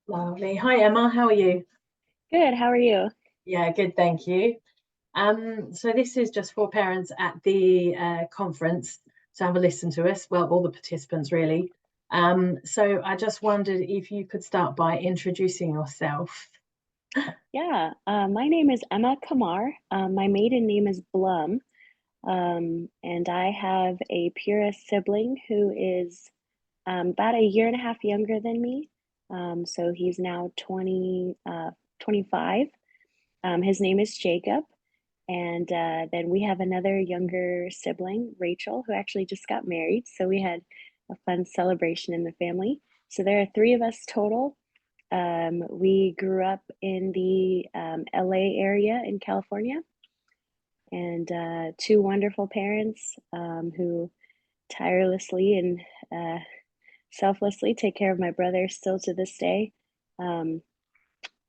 Lovely. Hi, Emma. How are you? Good. How are you? Yeah, good, thank you. So this is just for parents at the conference to have a listen to us. Well, all the participants really. So I just wondered if you could start by introducing yourself. Yeah, my name is Emma Kamar. My maiden name is Blum, and I have a PURA sibling who is about a year and a half younger than me. So he's now 25. His name is Jacob. And then we have another younger sibling, Rachel, who actually just got married. So we had a fun celebration in the family. So there are three of us total. We grew up in the LA area in California, and two wonderful parents who tirelessly and uh, selflessly take care of my brother still to this day. Um,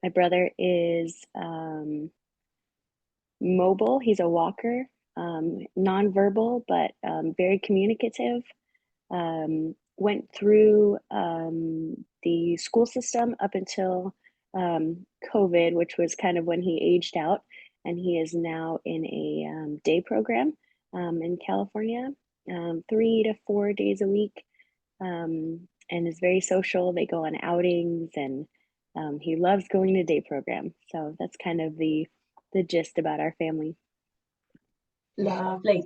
my brother is mobile, he's a walker, nonverbal, but very communicative. Went through the school system up until COVID, which was kind of when he aged out, and he is now in a day program in California, 3 to 4 days a week, and is very social. They go on outings, and he loves going to day program. So that's kind of the gist about our family. Lovely.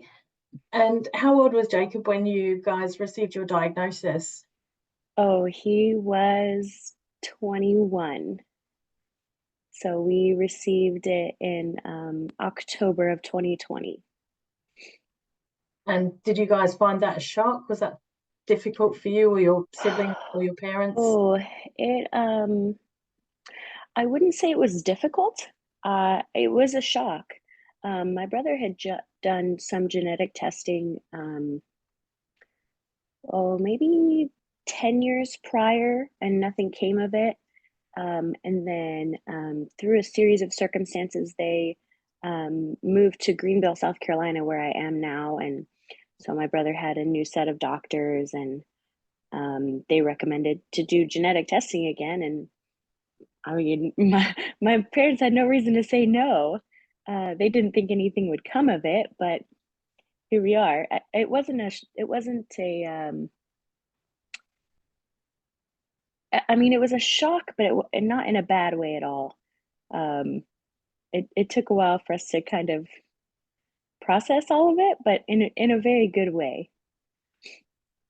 And how old was Jacob when you guys received your diagnosis? Oh, he was 21. So we received it in October of 2020. And did you guys find that a shock? Was that difficult for you or your siblings or your parents? Oh, it I wouldn't say it was difficult. It was a shock. My brother had done some genetic testing, maybe 10 years prior, and nothing came of it. And then through a series of circumstances, they moved to Greenville, South Carolina, where I am now. And so my brother had a new set of doctors, and they recommended to do genetic testing again. And I mean, my parents had no reason to say no. They didn't think anything would come of it, but here we are. I mean, it was a shock, but not in a bad way at all. Um, it took a while for us to kind of process all of it, but in a very good way.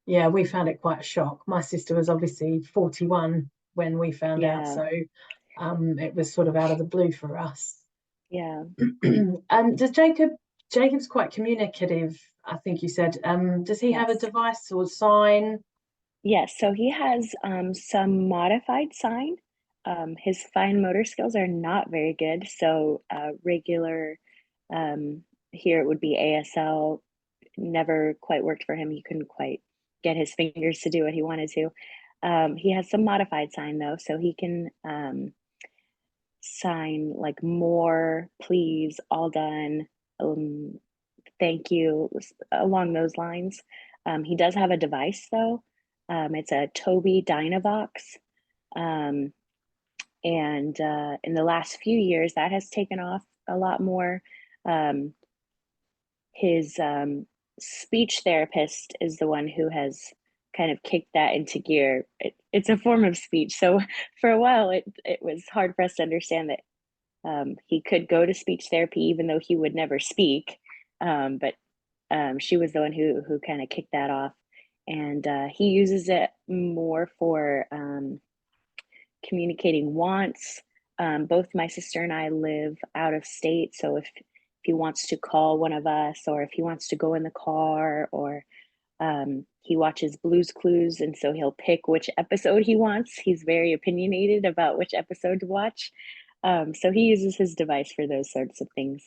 Yeah, we found it quite a shock. My sister was obviously 41 when we found out, Yeah, so it was sort of out of the blue for us. yeah. Does Jacob's quite communicative, I think you said. Does he have a Yes. device or sign? Yes, so he has some modified sign. His fine motor skills are not very good, so regular um, here it would be ASL. Never quite worked for him. He couldn't quite get his fingers to do what he wanted to. He has some modified sign though, so he can sign like more, please, all done, um, thank you, along those lines. He does have a device though. It's a Tobii Dynavox. Um, and in the last few years, that has taken off a lot more. Um, his speech therapist is the one who has kind of kicked that into gear. It's a form of speech. So for a while, it was hard for us to understand that he could go to speech therapy even though he would never speak. But she was the one who kind of kicked that off, and he uses it more for communicating wants. Both my sister and I live out of state, so if he wants to call one of us, or if he wants to go in the car, or he watches Blues Clues, and so he'll pick which episode he wants. He's very opinionated about which episode to watch. So he uses his device for those sorts of things.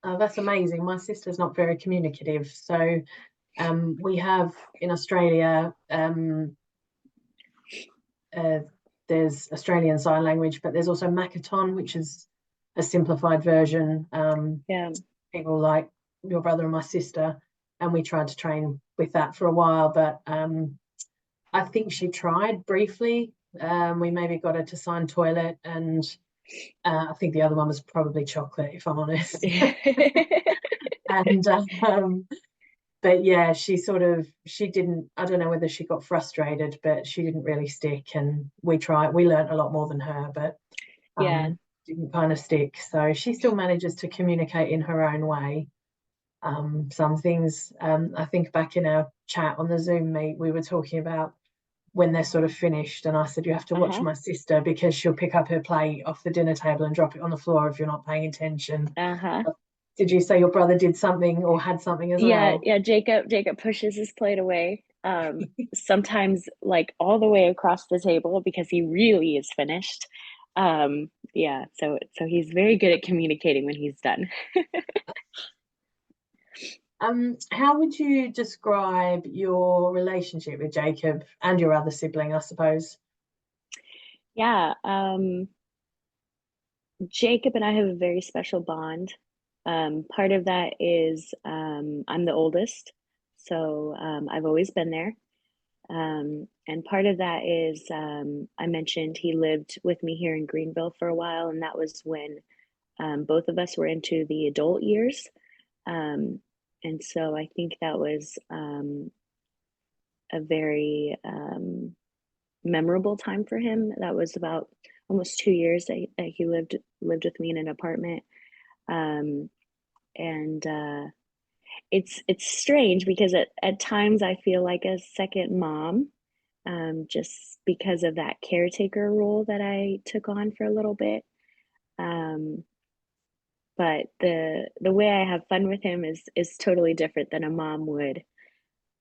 That's amazing. My sister's not very communicative, so we have in Australia. Uh, there's Australian Sign Language, but there's also Makaton, which is a simplified version. Yeah. People like your brother and my sister, and we tried to train with that for a while, but I think she tried briefly We maybe got her to sign toilet, and I think the other one was probably chocolate, if I'm honest. And but yeah, she didn't, I don't know whether she got frustrated, but she didn't really stick. And we learned a lot more than her, but Yeah. didn't kind of stick. So she still manages to communicate in her own way. Some things, I think back in our chat on the Zoom meet, we were talking about when they're sort of finished, and I said, you have to watch Uh-huh. my sister because she'll pick up her plate off the dinner table and drop it on the floor if you're not paying attention. Uh-huh. Did you say your brother did something or had something as Yeah, well? yeah, Jacob pushes his plate away. Sometimes like all the way across the table because he really is finished. Yeah, so he's very good at communicating when he's done. How would you describe your relationship with Jacob and your other sibling, I suppose? Yeah, Jacob and I have a very special bond. Part of that is I'm the oldest, so I've always been there. And part of that is I mentioned he lived with me here in Greenville for a while, and that was when both of us were into the adult years. Um, and so I think that was a very memorable time for him. That was about almost 2 years that he lived with me in an apartment. Um, and it's strange because at times I feel like a second mom, just because of that caretaker role that I took on for a little bit. Um, but the way I have fun with him is totally different than a mom would.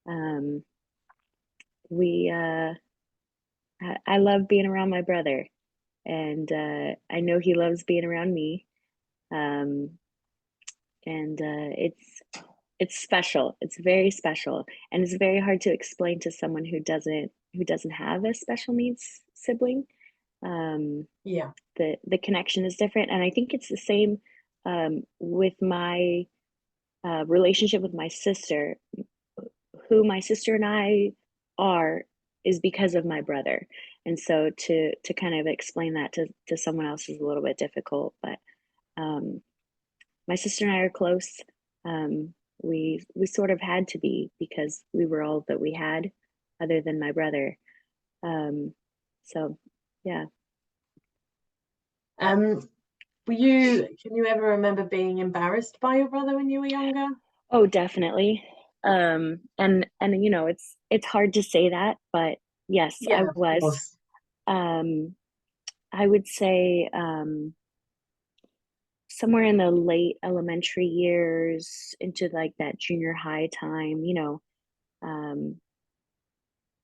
Um, we I love being around my brother, and I know he loves being around me. Um, and it's special. It's very special, and it's very hard to explain to someone who doesn't have a special needs sibling. Um, Yeah. the connection is different, and I think it's the same with my relationship with my sister. Who my sister and I are is because of my brother, and so to kind of explain that to someone else is a little bit difficult. But um, my sister and I are close. We sort of had to be because we were all that we had, other than my brother. Um, so yeah. Um, can you ever remember being embarrassed by your brother when you were younger? Oh, definitely. And it's hard to say that, but yes, I Yeah, of was. course. Um, I would say somewhere in the late elementary years into like that junior high time, um,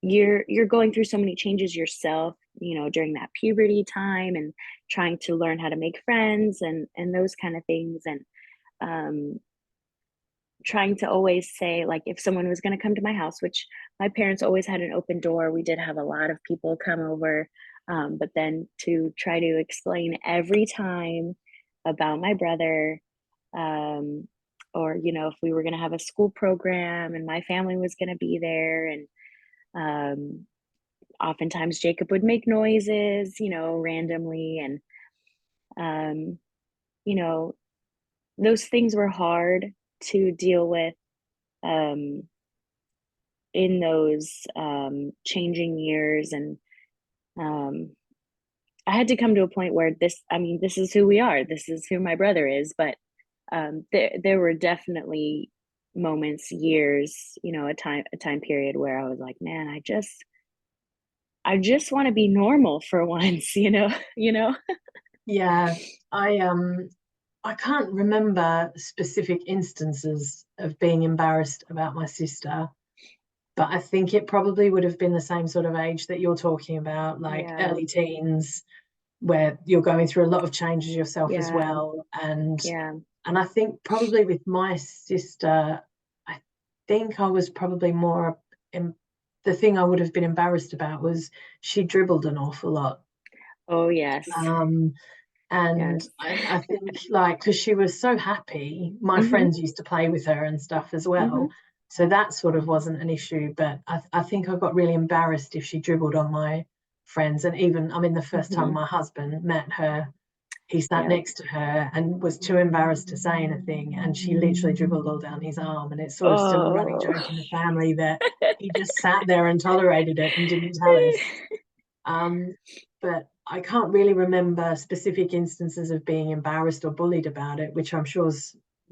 you're going through so many changes yourself, during that puberty time and trying to learn how to make friends and those kind of things. And um, trying to always say, like, if someone was going to come to my house, which my parents always had an open door, we did have a lot of people come over, but then to try to explain every time about my brother, um, or if we were going to have a school program and my family was going to be there, and um, oftentimes Jacob would make noises, randomly, and um, you know those things were hard to deal with, um, in those changing years. And um, I had to come to a point where this is who we are. This is who my brother is. But there were definitely moments, years, a time period where I was like, man, I just want to be normal for once, you know. Yeah, I can't remember specific instances of being embarrassed about my sister, but I think it probably would have been the same sort of age that you're talking about, like Yeah, early teens, where you're going through a lot of changes yourself as yeah, well. yeah. And I think probably with my sister, I think I was probably more the thing I would have been embarrassed about was she dribbled an awful lot. Oh yes, Um, and yes. I think like because she was so happy, my Hmm. friends used to play with her and stuff as Hmm. well. So that sort of wasn't an issue, but I think I got really embarrassed if she dribbled on my friends. And even, I mean, the first time Mhm. my husband met her, he sat Yep. next to her and was too embarrassed to say anything, and she literally dribbled all down his arm. And it's sort of still a running Oh. joke in the family that he just sat there and tolerated it and didn't tell us. But I can't really remember specific instances of being embarrassed or bullied about it, which I'm sure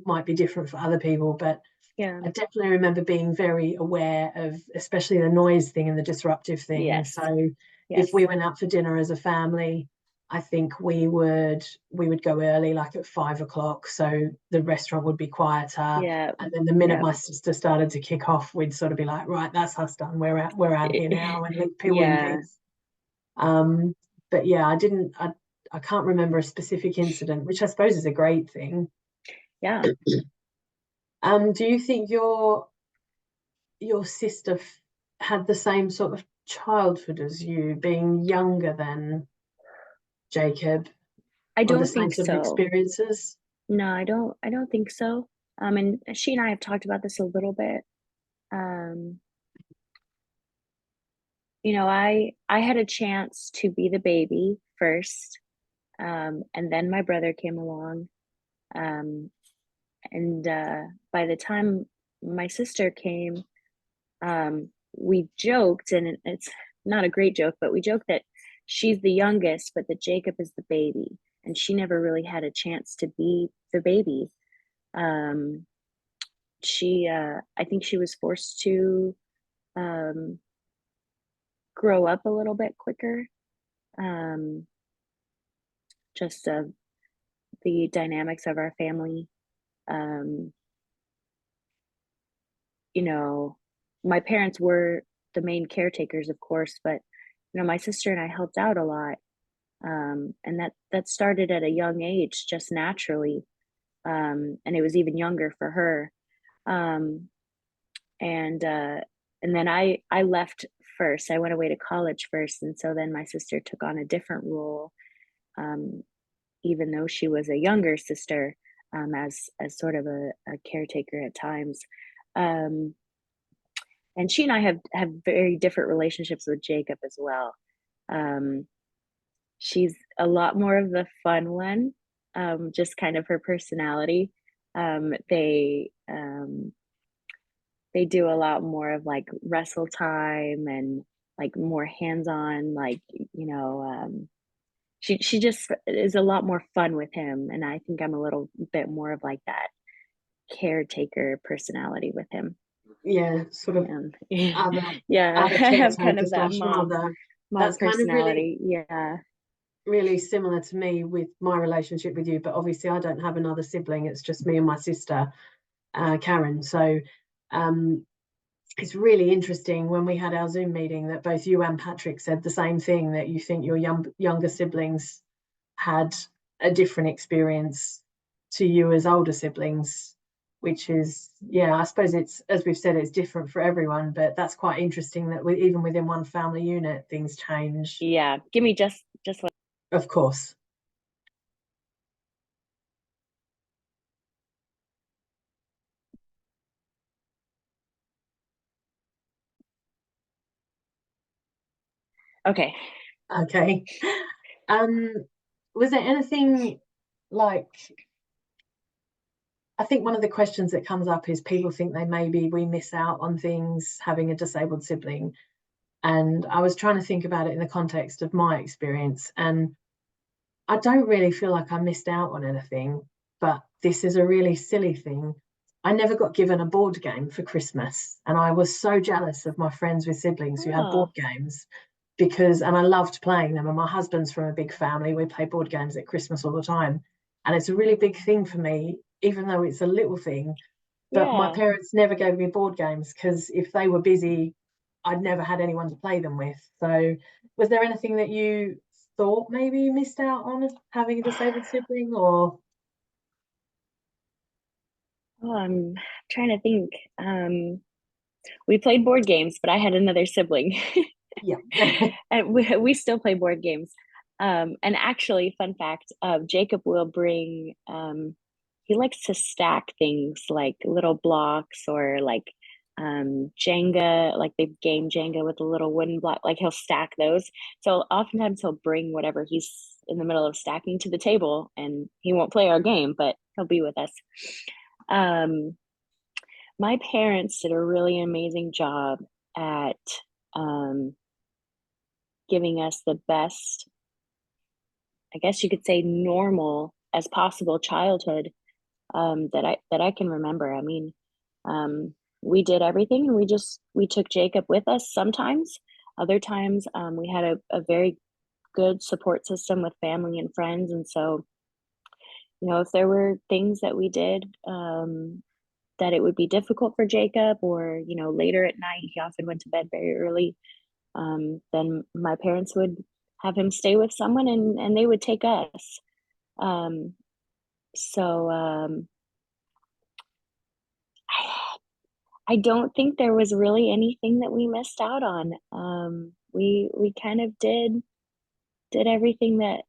might be different for other people. But Yeah. I definitely remember being very aware of, especially the noise thing and the disruptive thing. Yes. So if Yes. we went out for dinner as a family, I think we would go early, like at 5 o'clock, so the restaurant would be quieter. Yeah. And then the minute Yep. my sister started to kick off, we'd sort of be like, right, that's us done. We're out of here now, and leave people in Yeah. peace. Um, but yeah, I can't remember a specific incident, which I suppose is a great thing. Yeah. Do you think your sister had the same sort of childhood as you, being younger than Jacob, I or the don't same think sort of so. experiences? No, I don't think so. And she and I have talked about this a little bit. Um, I had a chance to be the baby first, and then my brother came along. Um, and by the time my sister came, we joked, and it's not a great joke, but we joked that she's the youngest, but that Jacob is the baby, and she never really had a chance to be the baby. Um, I think she was forced to um, grow up a little bit quicker. Um, just the dynamics of our family. Um, you know, my parents were the main caretakers, of course, but my sister and I helped out a lot, and that started at a young age, just naturally, and it was even younger for her. Um, and and then I left first. I went away to college first, and so then my sister took on a different role, um, even though she was a younger sister, as sort of a caretaker at times. Um, and she and I have very different relationships with Jacob as well. Um, she's a lot more of the fun one, just kind of her personality. They do a lot more of like wrestle time and like more hands-on, like she just is a lot more fun with him, and I think I'm a little bit more of like that caretaker personality with him. Yeah, sort of Yeah, other yeah, other I have kind caretaker of that slash mother. mom That's kind of really personality. Yeah. really similar to me with my relationship with you, but obviously I don't have another sibling. It's just me and my sister, Karen. So um, it's really interesting when we had our Zoom meeting that both you and Patrick said the same thing, that you think your younger siblings had a different experience to you as older siblings, which is, yeah, I suppose it's, as we've said, it's different for everyone, but that's quite interesting that even within one family unit, things change. Yeah, give me just like Of course. okay. Okay. Um, was there anything like, I think one of the questions that comes up is people think they maybe we miss out on things having a disabled sibling. And I was trying to think about it in the context of my experience. And I don't really feel like I missed out on anything, but this is a really silly thing. I never got given a board game for Christmas. And I was so jealous of my friends with siblings who had board Oh, games because, and I loved playing them. And my husband's from a big family. We play board games at Christmas all the time. And it's a really big thing for me, even though it's a little thing. But my yeah. parents never gave me board games because if they were busy, I'd never had anyone to play them with. So, was there anything that you thought maybe you missed out on having a disabled sibling, or Oh, I'm trying to think. We played board games, but I had another sibling. yeah, And we still play board games. And actually, fun fact, Jacob will bring, he likes to stack things like little blocks or like Jenga, like the game Jenga with the little wooden block, like he'll stack those. So oftentimes he'll bring whatever he's in the middle of stacking to the table, and he won't play our game, but he'll be with us. Um, my parents did a really amazing job at um, giving us the best, I guess you could say, normal as possible childhood that I can remember. I mean, we did everything, and we took Jacob with us sometimes. Other times, we had a very good support system with family and friends, and so if there were things that we did that it would be difficult for Jacob, or later at night, he often went to bed very early. Then my parents would have him stay with someone, and they would take us. Um, so I don't think there was really anything that we missed out on. We kind of did everything that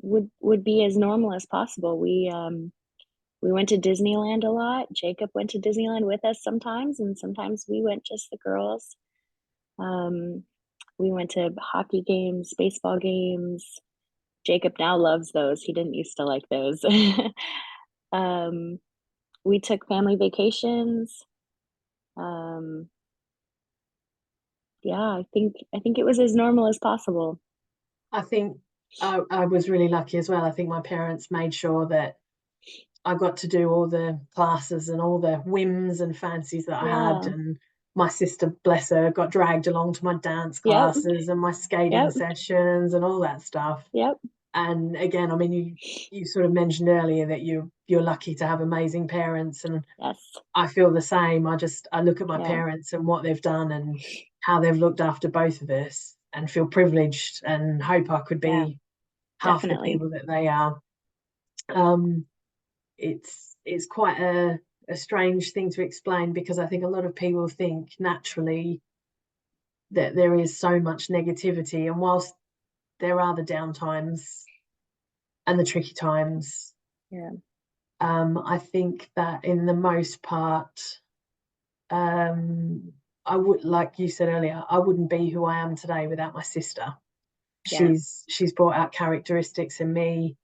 would be as normal as possible. We went to Disneyland a lot. Jacob went to Disneyland with us sometimes, and sometimes we went just the girls. We went to hockey games, baseball games. Jacob now loves those. He didn't used to like those. We took family vacations. Um, yeah, I think it was as normal as possible. I think I was really lucky as well. I think my parents made sure that I got to do all the classes and all the whims and fancies that I had. Yeah. And my sister, bless her, got dragged along to my dance Yep. classes and my skating Yep. sessions and all that stuff. Yep. And again, I mean, you sort of mentioned earlier that you're lucky to have amazing parents, and Yes. I feel the same. I look at my Yeah. parents and what they've done and how they've looked after both of us, and feel privileged and hope I could Yeah. be half the Definitely. people that they are. Um, it's quite a strange thing to explain, because I think a lot of people think naturally that there is so much negativity, and whilst there are the down times and the tricky times, Yeah. I think that in the most part, um, I would, like you said earlier, I wouldn't be who I am today without my sister. Yeah. She's brought out characteristics in me,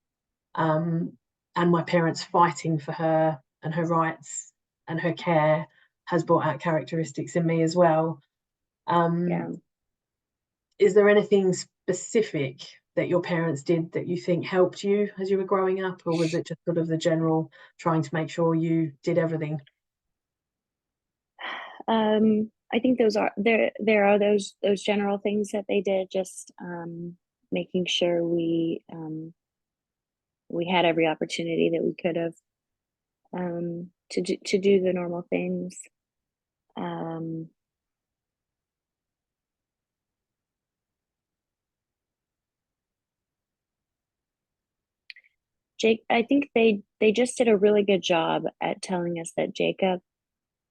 um, and my parents fighting for her and her rights and her care has brought out characteristics in me as well. Yeah. Is there anything specific that your parents did that you think helped you as you were growing up, or was it just sort of the general trying to make sure you did everything? I think there are those general things that they did, just making sure we had every opportunity that we could have to do the normal things. Um, Jake, I think they just did a really good job at telling us that Jacob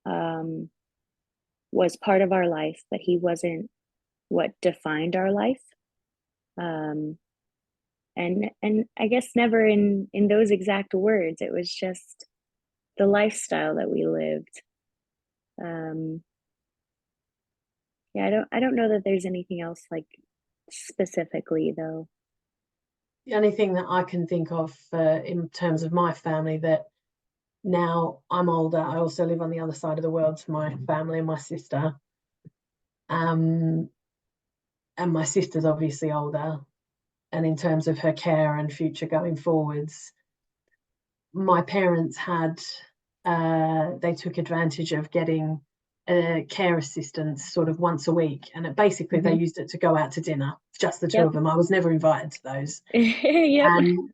um, was part of our life, but he wasn't what defined our life. Um, and I guess never in those exact words. It was just the lifestyle that we lived. Um, yeah, I don't know that there's anything else like specifically though. The only thing that I can think of in terms of my family, that now I'm older, I also live on the other side of the world to my family and my sister. Um, and my sister's obviously older. And in terms of her care and future going forwards, my parents had, they took advantage of getting care assistance sort of once a week. And basically, they Hmm. used it to go out to dinner, just the two Yep. of them. I was never invited to those. Yep. And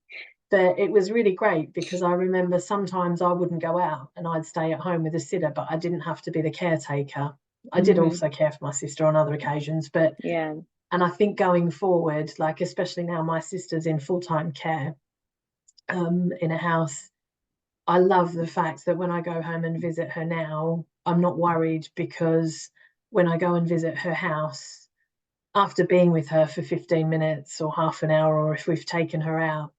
but it was really great, because I remember sometimes I wouldn't go out and I'd stay at home with a sitter, but I didn't have to be the caretaker. I did Hmm. also care for my sister on other occasions, but Yeah. and I think going forward, like especially now my sister's in full-time care in a house, I love the fact that when I go home and visit her now, I'm not worried, because when I go and visit her house, after being with her for 15 minutes or half an hour, or if we've taken her out,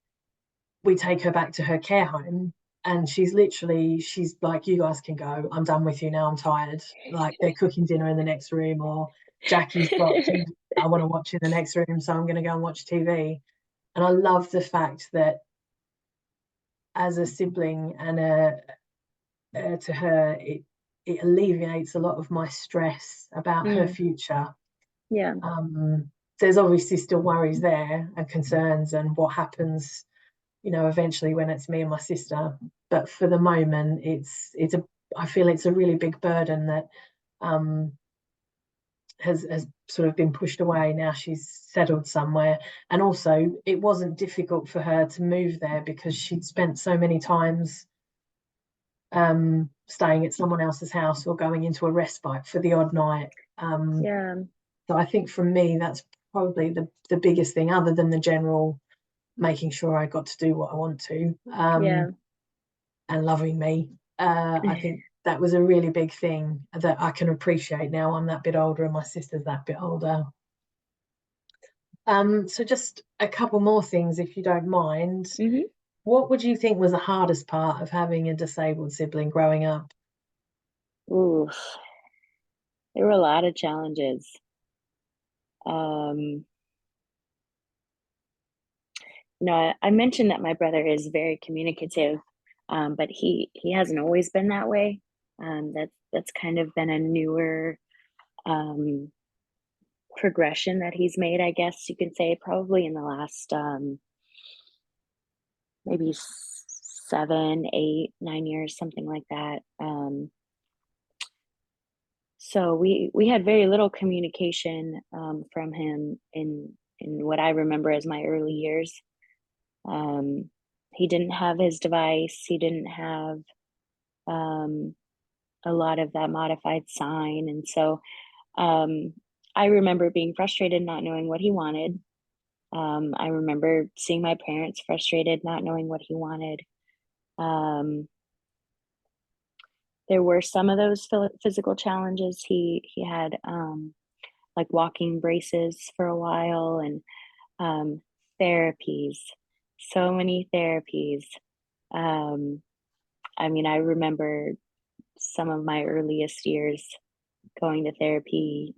we take her back to her care home, and she's like, you guys can go. I'm done with you now. I'm tired. Like they're cooking dinner in the next room, or Jackie's got TV I want to watch in the next room, so I'm going to go and watch TV. And I love the fact that as a sibling and to her, it alleviates a lot of my stress about her future. Yeah. There's obviously still worries there and concerns and what happens, eventually when it's me and my sister. But for the moment, I feel it's a really big burden that has sort of been pushed away. Now she's settled somewhere, and also it wasn't difficult for her to move there because she'd spent so many times staying at someone else's house or going into a respite for the odd night. Yeah. So I think for me, that's probably the biggest thing, other than the general making sure I got to do what I want to, Yeah. and loving me. I think that was a really big thing that I can appreciate now. I'm that bit older and my sister's that bit older. So just a couple more things, if you don't mind. Mm-hmm. What would you think was the hardest part of having a disabled sibling growing up? Ooh, there were a lot of challenges. Um, I mentioned that my brother is very communicative, but he hasn't always been that way. That's kind of been a newer um, progression that he's made, I guess you could say, probably in the last maybe 7, 8, 9 years, something like that. So we had very little communication from him in what I remember as my early years. Um, he didn't have his device. He didn't have um, a lot of that modified sign, and so I remember being frustrated, not knowing what he wanted. I remember seeing my parents frustrated, not knowing what he wanted. Um, there were some of those physical challenges. He had like walking braces for a while, and um, therapies, so many therapies. Um, I mean, I remember some of my earliest years going to therapy,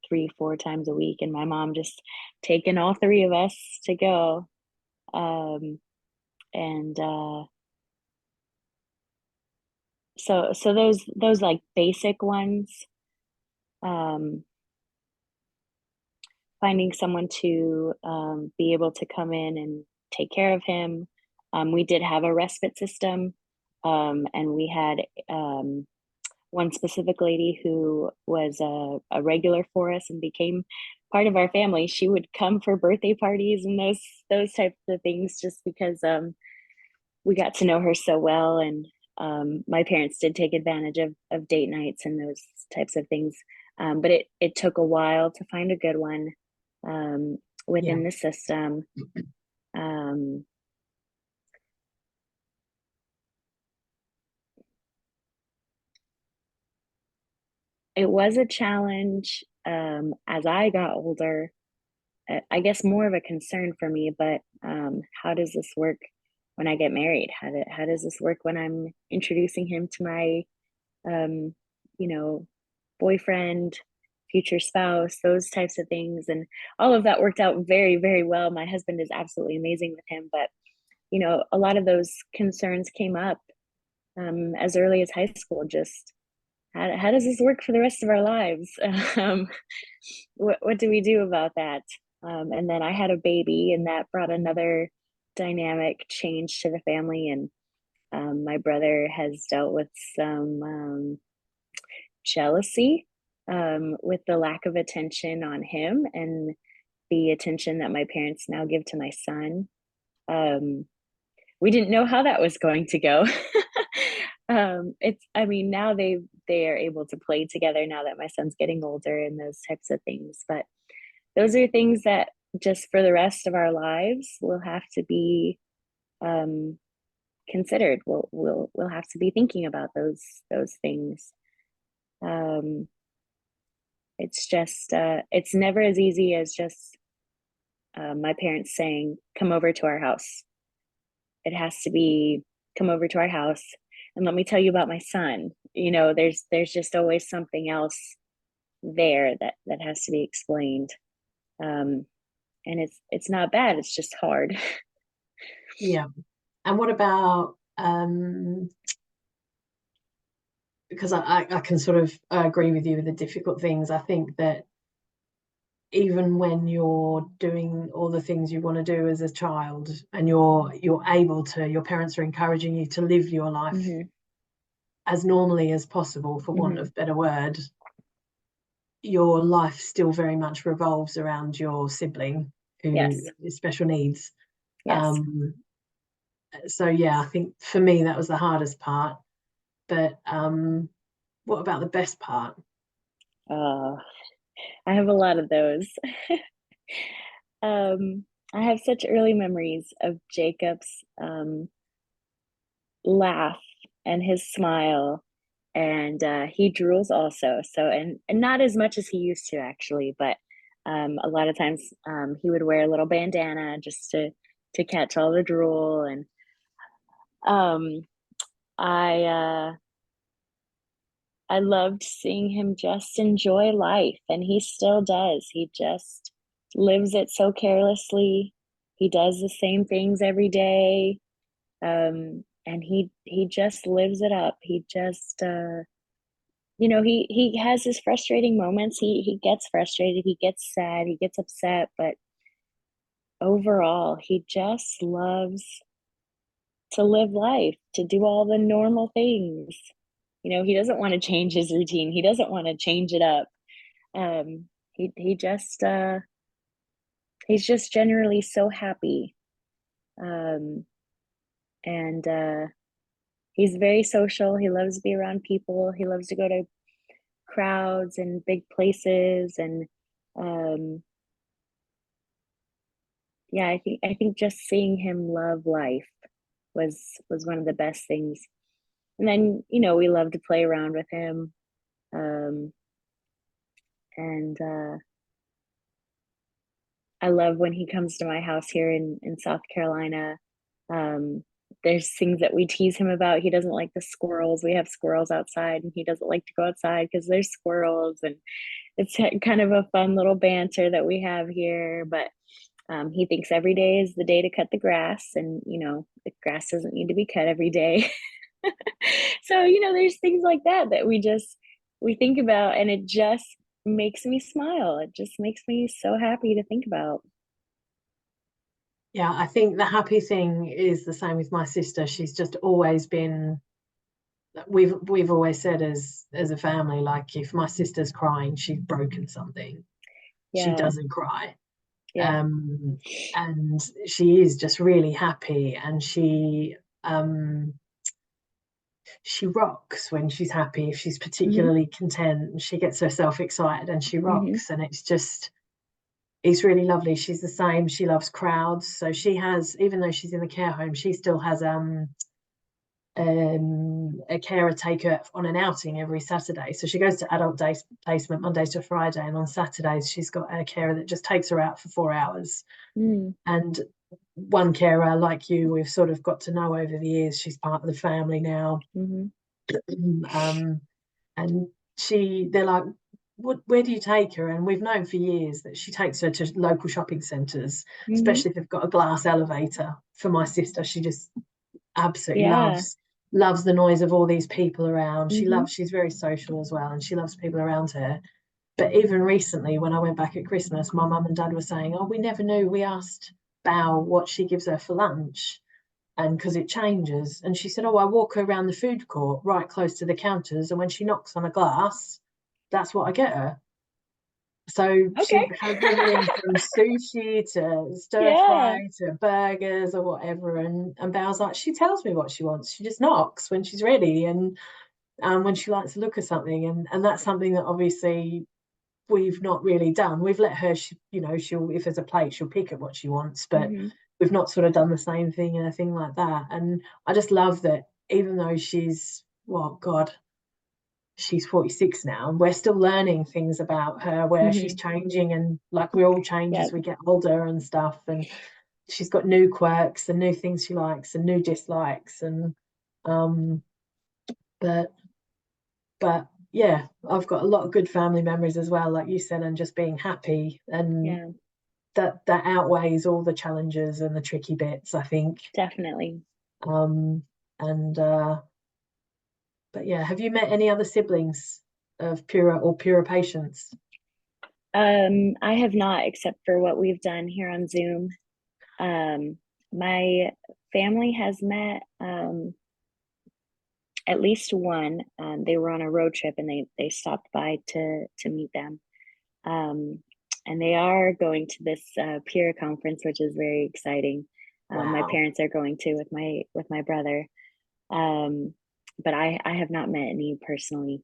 3, 4 times a week, and my mom just taking all 3 of us to go. And so those like basic ones, um, finding someone to be able to come in and take care of him. We did have a respite system, and we had one specific lady who was a regular for us and became part of our family. She would come for birthday parties and those types of things, just because we got to know her so well. And my parents did take advantage of date nights and those types of things. But it took a while to find a good one within Yeah. the system. It was a challenge as I got older. I guess more of a concern for me, but how does this work when I get married? How does this work when I'm introducing him to my, um, you know, boyfriend, future spouse, those types of things? And all of that worked out very, very well. My husband is absolutely amazing with him, but a lot of those concerns came up as early as high school. Just how does this work for the rest of our lives? um, what do we do about that? And then I had a baby, and that brought another dynamic change to the family. And my brother has dealt with some jealousy with the lack of attention on him and the attention that my parents now give to my son. We didn't know how that was going to go. I mean, now they are able to play together now that my son's getting older and those types of things. But those are things that just for the rest of our lives will have to be um, considered. We'll have to be thinking about those things. Um, it's just it's never as easy as just my parents saying, "Come over to our house." It has to be come over to our house and let me tell you about my son. There's just always something else there that has to be explained. Um, and it's not bad, it's just hard. Yeah. And what about because I can sort of agree with you with the difficult things. I think that even when you're doing all the things you want to do as a child and you're able to, your parents are encouraging you to live your life Hmm. as normally as possible, for want Hmm. of a better word, your life still very much revolves around your sibling who Yes. is special needs. Yes. Um, so yeah, I think for me that was the hardest part. But what about the best part? uh, I have a lot of those. I have such early memories of Jacob's laugh and his smile, and he drools also. So, and not as much as he used to actually, but a lot of times he would wear a little bandana just to catch all the drool. And um, I I loved seeing him just enjoy life, and he still does. He just lives it so carelessly. He does the same things every day, and he just lives it up. He just he has his frustrating moments. He gets frustrated, he gets sad, he gets upset, but overall, he just loves to live life, to do all the normal things. He doesn't want to change his routine. He doesn't want to change it up. He just he's just generally so happy. Um, and he's very social. He loves to be around people. He loves to go to crowds and big places. And um, yeah, I think just seeing him love life was one of the best things. And then we love to play around with him. Um, and I love when he comes to my house here in South Carolina. Um, there's things that we tease him about. He doesn't like the squirrels. We have squirrels outside, and he doesn't like to go outside because there's squirrels. And it's kind of a fun little banter that we have here. But he thinks every day is the day to cut the grass, and the grass doesn't need to be cut every day. So there's things like that we think about, and it just makes me smile. It just makes me so happy to think about. Yeah, I think the happy thing is the same with my sister. She's just always been, we've always said as a family, like if my sister's crying, she's broken something. She Yeah. doesn't cry. Yeah. Um, and she is just really happy, and um she rocks when she's happy. If she's Hmm. particularly content, she gets herself excited and she Hmm. rocks, and it's really lovely. She's the same. She loves crowds. So she has, even though she's in the care home, she still has a carer take her on an outing every Saturday. So she goes to adult day placement Monday to Friday, and on Saturdays she's got a carer that just takes her out for 4 hours. Mm. And one carer, like you, we've sort of got to know over the years. She's part of the family now. Hmm. um, and they're like, where do you take her? And we've known for years that she takes her to local shopping centres, Hmm. especially if they've got a glass elevator. For my sister, she just absolutely Yeah. loves the noise of all these people around. Hmm. She's very social as well, and she loves people around her. But even recently, when I went back at Christmas, my mum and dad were saying, oh, we never knew. We asked Bao what she gives her for lunch, and because it changes. And she said, oh, I walk her around the food court right close to the counters, and when she knocks on a glass, that's what I get her. So she Okay. has everything from sushi to stir Yeah. fry to burgers or whatever. And Bao's like, she tells me what she wants. She just knocks when she's ready, and when she likes to look at something. And that's something that obviously we've not really done. We've let her, she'll, if there's a plate, she'll pick at what she wants, but Hmm. we've not sort of done the same thing and a thing like that. And I just love that even though she's, well, God, she's 46 now, and we're still learning things about her where she's Hmm. changing, and like we all change Yeah. as we get older and stuff. And she's got new quirks and new things she likes and new dislikes. And But yeah, I've got a lot of good family memories as well, like you said, and just being happy, and Yeah, that outweighs all the challenges and the tricky bits, I think. definitely. And but yeah, have you met any other siblings of PURA or PURA patients? I have not, except for what we've done here on Zoom. My family has met at least one. They were on a road trip and they stopped by to meet them. And they are going to this peer conference, which is very exciting. My Wow. parents are going to with my brother. But I have not met any personally.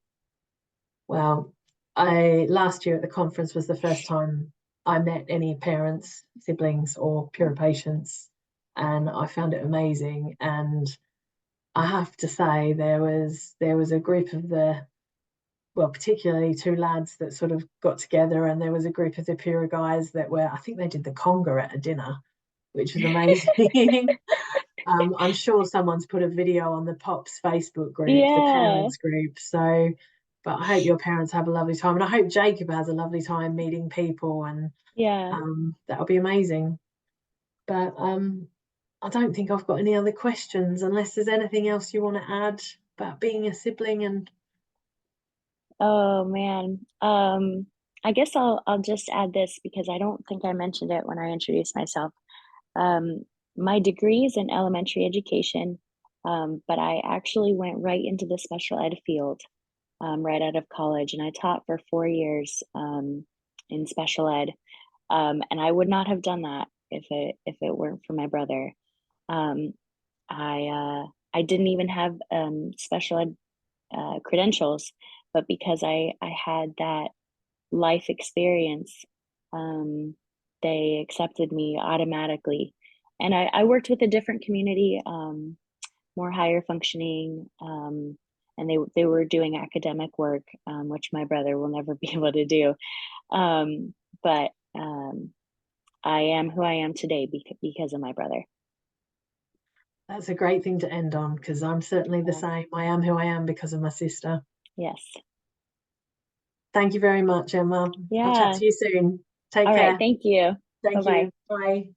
Well, I last year at the conference was the first time I met any parents, siblings, or PURA patients, and I found it amazing. And I have to say, there was a group of the, well, particularly two lads that sort of got together, and there was a group of the PURA guys that were, I think they did the conga at a dinner, which was amazing. I'm sure someone's put a video on the Pops Facebook group, the Yeah, parents group. So, but I hope your parents have a lovely time, and I hope Jacob has a lovely time meeting people, and yeah. that'll be amazing. But I don't think I've got any other questions, unless there's anything else you want to add about being a sibling. And Oh man. I guess I'll just add this because I don't think I mentioned it when I introduced myself. Um, my degree is in elementary education, but I actually went right into the special ed field right out of college, and I taught for 4 years in special ed. And I would not have done that if it weren't for my brother. Um, I didn't even have special ed credentials, but because I had that life experience, um, they accepted me automatically. And I worked with a different community, more higher functioning, and they were doing academic work, which my brother will never be able to do. Um, but I am who I am today because of my brother. that's a great thing to end on, because I'm certainly the Yeah. same. I am who I am because of my sister. Yes. Thank you very much, Emma. I'll chat Yeah. to you soon. Take All right. care. Thank you. Bye Thank bye. you. Bye.